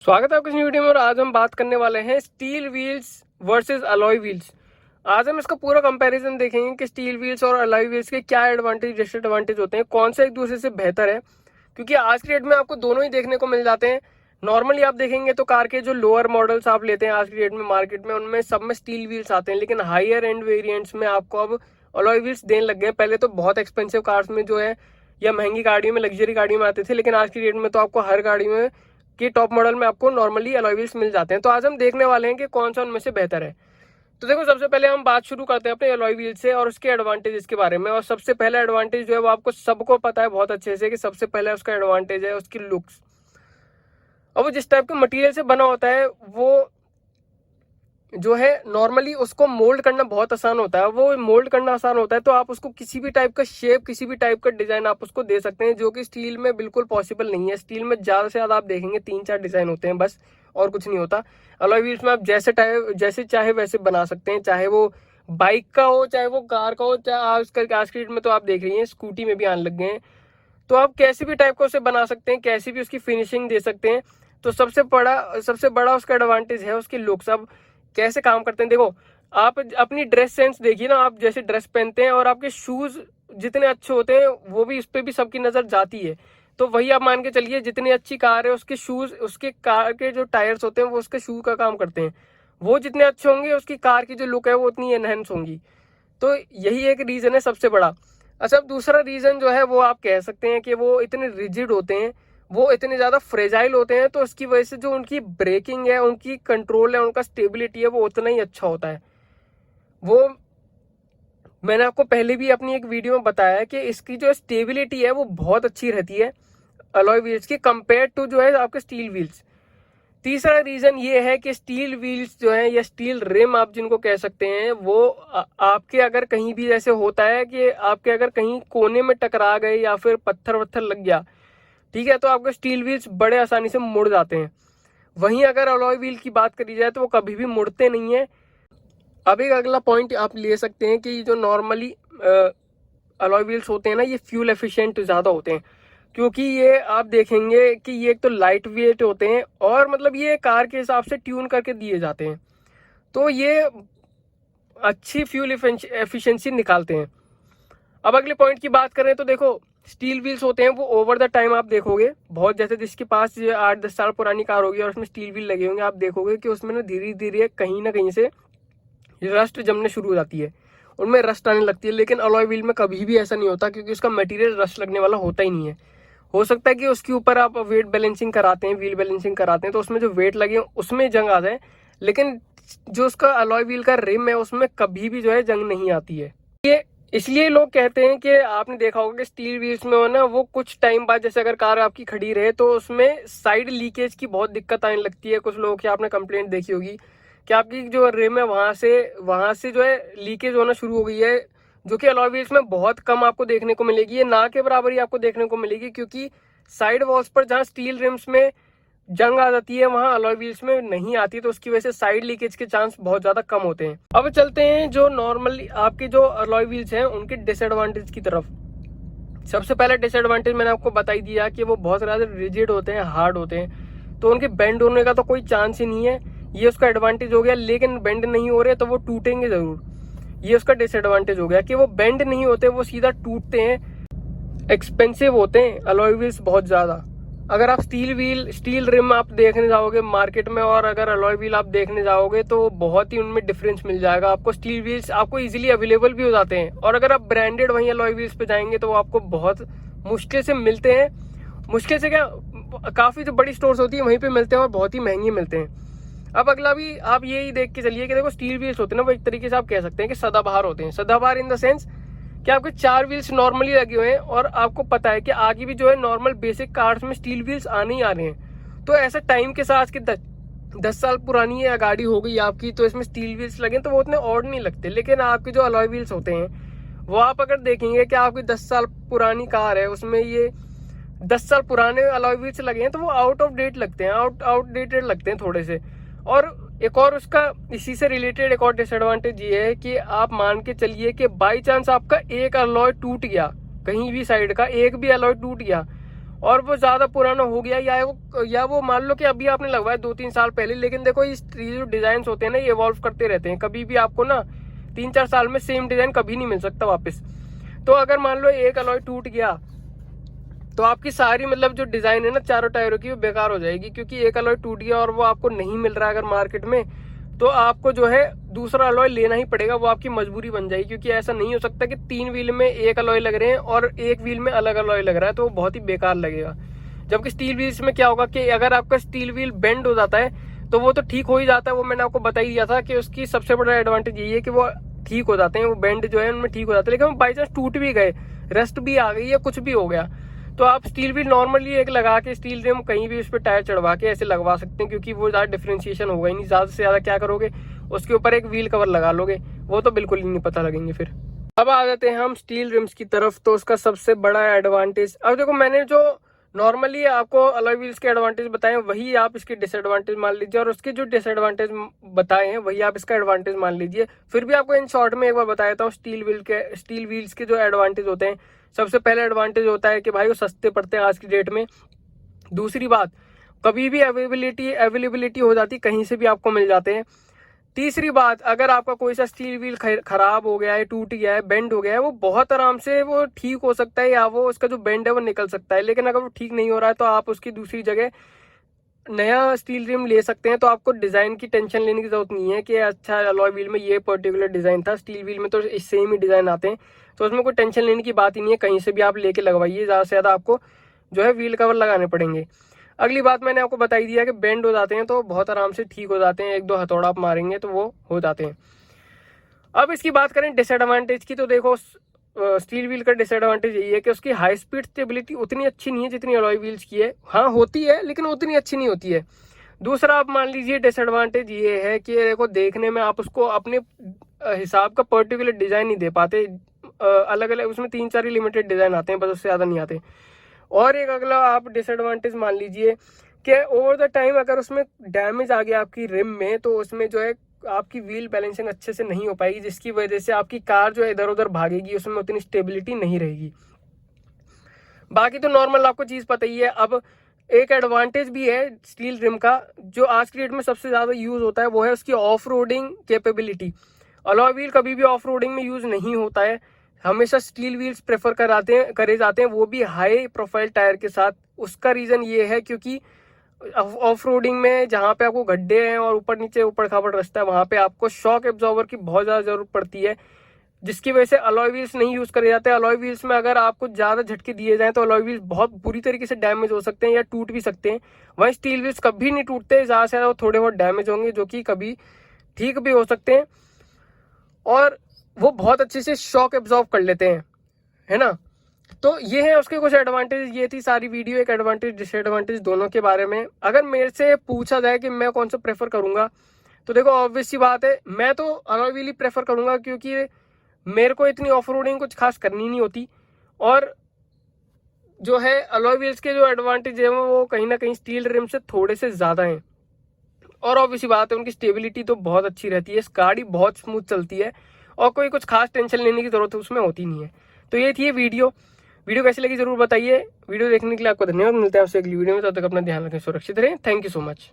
स्वागत है आपकी इस वीडियो में। और आज हम बात करने वाले हैं steel wheels versus alloy wheels. आज हम इसका पूरा कंपैरिजन देखेंगे कि स्टील व्हील्स और अलॉय व्हील्स के क्या एडवांटेज डिसएडवांटेज होते हैं, कौन सा एक दूसरे से बेहतर है। क्योंकि आज के डेट में आपको दोनों ही देखने को मिल जाते हैं। नॉर्मली आप देखेंगे तो कार के जो लोअर मॉडल्स आप लेते हैं आज की डेट में मार्केट में, उनमें सब में स्टील व्हील्स आते हैं, लेकिन हायर एंड वेरिएंट्स में आपको अब अलॉय व्हील्स देने लग गए। पहले तो बहुत एक्सपेंसिव कार्स में जो है या महंगी गाड़ियों में, लग्जरी गाड़ियों में आते थे, लेकिन आज की डेट में तो आपको हर गाड़ी में कि टॉप मॉडल में आपको नॉर्मली अलॉय व्हील्स मिल जाते हैं। तो आज हम देखने वाले हैं कि कौन सा उनमें से बेहतर है। तो देखो, सबसे पहले हम बात शुरू करते हैं अपने अलॉय व्हील्स से और उसके एडवांटेजेस के बारे में। और सबसे पहला एडवांटेज जो है वो आपको सबको पता है बहुत अच्छे से कि सबसे पहले उसका एडवांटेज है उसकी लुक्स। और वो जिस टाइप के मटेरियल से बना होता है वो जो है नॉर्मली उसको मोल्ड करना बहुत आसान होता है। वो मोल्ड करना आसान होता है तो आप उसको किसी भी टाइप का शेप, किसी भी टाइप का डिजाइन आप उसको दे सकते हैं, जो कि स्टील में बिल्कुल पॉसिबल नहीं है। स्टील में ज्यादा से ज्यादा आप देखेंगे 3-4 डिजाइन होते हैं बस, और कुछ नहीं होता। अलॉय व्हील्स में आप जैसे चाहे वैसे बना सकते हैं, चाहे वो बाइक का हो, चाहे वो कार का हो, चाहे आज की डेट में तो आप देख रही हैं स्कूटी में भी आने लग गए हैं। तो आप कैसे भी टाइप का उसे बना सकते हैं, कैसी भी उसकी फिनिशिंग दे सकते हैं। तो सबसे बड़ा उसका एडवांटेज है उसकी लुक्स। अब कैसे काम करते हैं देखो, आप अपनी ड्रेस सेंस देखिए ना, आप जैसे ड्रेस पहनते हैं और आपके शूज जितने अच्छे होते हैं वो भी, इस पे भी सबकी नजर जाती है। तो वही आप मान के चलिए, जितनी अच्छी कार है उसके शूज, उसके कार के जो टायर्स होते हैं वो उसके शू का काम करते हैं। वो जितने अच्छे होंगे उसकी कार की जो लुक है वो उतनी एनहेंस होंगी। तो यही एक रीजन है सबसे बड़ा। अच्छा, अब दूसरा रीजन जो है वो आप कह सकते हैं कि वो इतने रिजिड होते हैं, वो इतने ज्यादा फ्रेजाइल होते हैं, तो उसकी वजह से जो उनकी ब्रेकिंग है, उनकी कंट्रोल है, उनका स्टेबिलिटी है, वो उतना ही अच्छा होता है। वो मैंने आपको पहले भी अपनी एक वीडियो में बताया है कि इसकी जो स्टेबिलिटी है वो बहुत अच्छी रहती है अलॉय व्हील्स की कंपेयर टू जो है आपके स्टील व्हील्स। तीसरा रीजन ये है कि स्टील व्हील्स जो है या स्टील रिम आप जिनको कह सकते हैं, वो आपके अगर कहीं भी जैसे होता है कि आपके अगर कहीं कोने में टकरा गए या फिर पत्थर वत्थर लग गया, ठीक है, तो आपके स्टील व्हील्स बड़े आसानी से मुड़ जाते हैं। वहीं अगर अलॉय व्हील की बात करी जाए तो वो कभी भी मुड़ते नहीं है। अब एक अगला पॉइंट आप ले सकते हैं कि जो नॉर्मली अलॉय व्हील्स होते हैं ना, ये फ्यूल एफिशिएंट ज़्यादा होते हैं, क्योंकि ये आप देखेंगे कि ये एक तो लाइट वेट होते हैं और मतलब ये कार के हिसाब से ट्यून करके दिए जाते हैं, तो ये अच्छी फ्यूल एफिशिएंसी निकालते हैं। अब अगले पॉइंट की बात करें तो देखो, स्टील व्हील्स होते हैं वो ओवर द टाइम आप देखोगे बहुत, जैसे जिसके पास 8-10 साल पुरानी कार होगी और उसमें स्टील व्हील लगे होंगे, आप देखोगे कि उसमें ना धीरे कहीं से रस्ट जमने शुरू हो जाती है, उनमें रस्ट आने लगती है। लेकिन अलॉय व्हील में कभी भी ऐसा नहीं होता, क्योंकि उसका मटेरियल रस्ट लगने वाला होता ही नहीं है। हो सकता है कि उसके ऊपर आप वेट बैलेंसिंग कराते हैं, व्हील बैलेंसिंग कराते हैं, तो उसमें जो वेट लगे उसमें जंग आ जाए, लेकिन जो उसका अलॉय व्हील का रिम है उसमें कभी भी जो है जंग नहीं आती है। ये इसलिए लोग कहते हैं कि आपने देखा होगा कि स्टील व्हील्स में हो ना, वो कुछ टाइम बाद जैसे अगर कार आपकी खड़ी रहे तो उसमें साइड लीकेज की बहुत दिक्कत आने लगती है। कुछ लोगों की आपने कंप्लेंट देखी होगी कि आपकी जो रिम है वहां से जो है लीकेज होना शुरू हो गई है, जो कि अलॉय व्हील्स में बहुत कम आपको देखने को मिलेगी। ये ना के बराबर ही आपको देखने को मिलेगी, क्योंकि साइड वॉल्स पर जहाँ स्टील रिम्स में जंग आ जाती है वहां अलॉय व्हील्स में नहीं आती, तो उसकी वजह से साइड लीकेज के चांस बहुत ज्यादा कम होते हैं। अब चलते हैं जो नॉर्मली आपके जो अलॉय व्हील्स हैं उनके डिसएडवांटेज की तरफ। सबसे पहला डिसएडवांटेज मैंने आपको बता ही दिया कि वो बहुत ज्यादा रिजिड होते हैं, हार्ड होते हैं, तो उनके बेंड होने का तो कोई चांस ही नहीं है। ये उसका एडवांटेज हो गया। लेकिन बेंड नहीं हो रहे तो वो टूटेंगे जरूर, ये उसका डिसएडवांटेज हो गया कि वो बेंड नहीं होते, वो सीधा टूटते हैं। एक्सपेंसिव होते हैं अलॉय व्हील्स बहुत ज्यादा। अगर आप स्टील रिम आप देखने जाओगे मार्केट में और अगर अलॉय व्हील आप देखने जाओगे तो बहुत ही उनमें डिफरेंस मिल जाएगा आपको। स्टील व्हील्स आपको इजीली अवेलेबल भी हो जाते हैं, और अगर आप ब्रांडेड वहीं अलॉय व्हील्स पे जाएंगे तो वो आपको बहुत मुश्किल से मिलते हैं। मुश्किल से क्या, काफी जो बड़ी स्टोर्स होती है वहीं पे मिलते हैं और बहुत ही महंगे मिलते हैं। अब अगला भी आप यही देख के चलिए कि देखो, स्टील व्हील्स होते हैं ना, वो एक तरीके से आप कह सकते हैं कि सदाबहार होते हैं। सदाबहार इन द सेंस कि आपके 4 व्हील्स नॉर्मली लगे हुए हैं और आपको पता है कि आगे भी जो है नॉर्मल बेसिक कार्स में स्टील व्हील्स आने ही आ रहे हैं। तो ऐसा टाइम के साथ कि 10 साल पुरानी है गाड़ी हो गई आपकी, तो इसमें स्टील व्हील्स लगे तो वो उतने ऑड नहीं लगते। लेकिन आपके जो अलॉय व्हील्स होते हैं वो आप अगर देखेंगे कि आपकी 10 साल पुरानी कार है, उसमें ये 10 साल पुराने अलॉय व्हील्स लगे हैं, तो वो आउट ऑफ डेट लगते हैं, आउटडेटेड लगते हैं थोड़े से। और एक और उसका इसी से रिलेटेड एक और डिसएडवांटेज ये है कि आप मान के चलिए कि बाई चांस आपका एक अलॉय टूट गया, कहीं भी साइड का एक भी अलॉय टूट गया, और वो ज़्यादा पुराना हो गया या वो मान लो कि अभी आपने लगवाया 2-3 साल पहले, लेकिन देखो ये जो डिज़ाइन होते हैं ना, ये इवॉल्व करते रहते हैं। कभी भी आपको ना 3-4 साल में सेम डिज़ाइन कभी नहीं मिल सकता वापस। तो अगर मान लो एक अलॉय टूट गया तो आपकी सारी मतलब जो डिज़ाइन है ना चारों टायरों की, वो बेकार हो जाएगी, क्योंकि एक अलॉय टूट गया और वो आपको नहीं मिल रहा है अगर मार्केट में, तो आपको जो है दूसरा अलॉय लेना ही पड़ेगा। वो आपकी मजबूरी बन जाएगी, क्योंकि ऐसा नहीं हो सकता कि 3 व्हील में एक अलॉय लग रहे हैं और एक व्हील में अलग अलॉय लग रहा है, तो वो बहुत ही बेकार लगेगा। जबकि स्टील व्हील्स में क्या होगा कि अगर आपका स्टील व्हील बेंड हो जाता है तो वो तो ठीक हो ही जाता है, वो मैंने आपको बता ही दिया था कि उसकी सबसे बड़ा एडवांटेज यही है कि वो ठीक हो जाते हैं, वो बेंड जो है उनमें ठीक हो जाते हैं। लेकिन बाई चांस टूट भी गए, रस्ट भी आ गई या कुछ भी हो गया, तो आप स्टील व्हील नॉर्मली एक लगा के स्टील रिम कहीं भी उस पर टायर चढ़वा के ऐसे लगवा सकते हैं, क्योंकि वो ज़्यादा डिफ्रेंशिएशन होगा ही नहीं। ज़्यादा से ज़्यादा क्या करोगे, उसके ऊपर एक व्हील कवर लगा लोगे, वो तो बिल्कुल ही नहीं पता लगेंगे फिर। अब आ जाते हैं हम स्टील रिम्स की तरफ। तो उसका सबसे बड़ा एडवांटेज, अब देखो मैंने जो नॉर्मली आपको अलॉय व्हील्स के एडवांटेज बताए वही आप इसके डिसएडवांटेज मान लीजिए, और उसके जो डिसएडवांटेज बताए हैं वही आप इसका एडवांटेज मान लीजिए। फिर भी आपको इन शॉर्ट में एक बार बता देता हूँ स्टील व्हील्स के जो एडवांटेज होते हैं। सबसे पहले एडवांटेज होता है कि भाई वो सस्ते पड़ते हैं आज की डेट में। दूसरी बात, कभी भी अवेलेबिलिटी हो जाती, कहीं से भी आपको मिल जाते हैं। तीसरी बात, अगर आपका कोई सा स्टील व्हील खराब हो गया है, टूट गया है, बेंड हो गया है, वो बहुत आराम से वो ठीक हो सकता है, या वो उसका जो बेंड है वो निकल सकता है। लेकिन अगर वो ठीक नहीं हो रहा है तो आप उसकी दूसरी जगह नया स्टील रिम ले सकते हैं। तो आपको डिज़ाइन की टेंशन लेने की जरूरत नहीं है कि अच्छा अलॉय व्हील में ये पर्टिकुलर डिज़ाइन था, स्टील व्हील में तो सेम ही डिज़ाइन आते हैं, तो उसमें कोई टेंशन लेने की बात ही नहीं है। कहीं से भी आप लेके लगवाइए, ज़्यादा से ज़्यादा आपको जो है व्हील कवर लगाने पड़ेंगे। अगली बात मैंने आपको बताई दिया कि बेंड हो जाते हैं तो बहुत आराम से ठीक हो जाते हैं, 1-2 हथौड़ा आप मारेंगे तो वो हो जाते हैं। अब इसकी बात करें डिसएडवांटेज की, तो देखो स्टील व्हील का डिसएडवांटेज यही है कि उसकी हाई स्पीड स्टेबिलिटी उतनी अच्छी नहीं है जितनी अलॉय व्हील्स की है। हाँ होती है, लेकिन उतनी अच्छी नहीं होती है। दूसरा आप मान लीजिए डिसएडवांटेज ये है कि देखो देखने में आप उसको अपने हिसाब का पर्टिकुलर डिजाइन नहीं दे पाते। अलग अलग उसमें 3-4 लिमिटेड डिजाइन आते हैं, बस उससे ज्यादा नहीं आते। और एक अगला आप डिसएडवांटेज मान लीजिए कि ओवर द टाइम अगर उसमें डैमेज आ गया आपकी रिम में, तो उसमें जो है आपकी व्हील बैलेंसिंग अच्छे से नहीं हो पाएगी, जिसकी वजह से आपकी कार जो है इधर उधर भागेगी, उसमें उतनी स्टेबिलिटी नहीं रहेगी। बाकी तो नॉर्मल आपको चीज पता ही है। अब एक एडवांटेज भी है स्टील रिम का, जो आज की डेट में सबसे ज्यादा यूज होता है, वो है उसकी off roading capability. Alloy wheel कभी भी ऑफ रोडिंग में यूज नहीं होता है, हमेशा स्टील व्हील्स प्रेफर करे जाते हैं, वो भी हाई प्रोफाइल टायर के साथ। उसका रीजन ये है क्योंकि ऑफ रोडिंग में जहाँ पे आपको गड्ढे हैं और ऊपर नीचे ऊपर खापड़ रास्ता है, वहां पे आपको शॉक एब्जॉर्बर की बहुत ज्यादा जरूरत पड़ती है, जिसकी वजह से अलॉय व्हील्स नहीं यूज करे जाते। अलॉय व्हील्स में अगर आपको ज्यादा झटके दिए जाएं तो अलॉय व्हील्स बहुत बुरी तरीके से डैमेज हो सकते हैं या टूट भी सकते हैं। वहीं स्टील व्हील्स कभी नहीं टूटते, ज्यादा से ज्यादा थोड़े बहुत डैमेज होंगे जो कि कभी ठीक भी हो सकते हैं, और वो बहुत अच्छे से शॉक एब्जॉर्ब कर लेते हैं, है ना। तो ये है उसके कुछ एडवांटेज। ये थी सारी वीडियो एक एडवांटेज डिसएडवांटेज दोनों के बारे में। अगर मेरे से पूछा जाए कि मैं कौन सा प्रेफर करूंगा, तो देखो ऑब्वियस सी बात है, मैं तो अलॉय व्हील ही प्रेफर करूंगा, क्योंकि मेरे को इतनी ऑफ रोडिंग कुछ खास करनी नहीं होती। और जो है अलॉय व्हील्स के जो एडवांटेज है वो कहीं ना कहीं स्टील रिम से थोड़े से ज्यादा हैं। और ऑब्वियस बात है, उनकी स्टेबिलिटी तो बहुत अच्छी रहती है, गाड़ी बहुत स्मूथ चलती है, और कोई कुछ खास टेंशन लेने की जरूरत उसमें होती नहीं है। तो ये थी वीडियो कैसी लगी जरूर बताइए। वीडियो देखने के लिए आपको धन्यवाद। मिलते हैं आपसे अगली वीडियो में, तब तक अपना ध्यान रखें, सुरक्षित रहें। Thank you so much.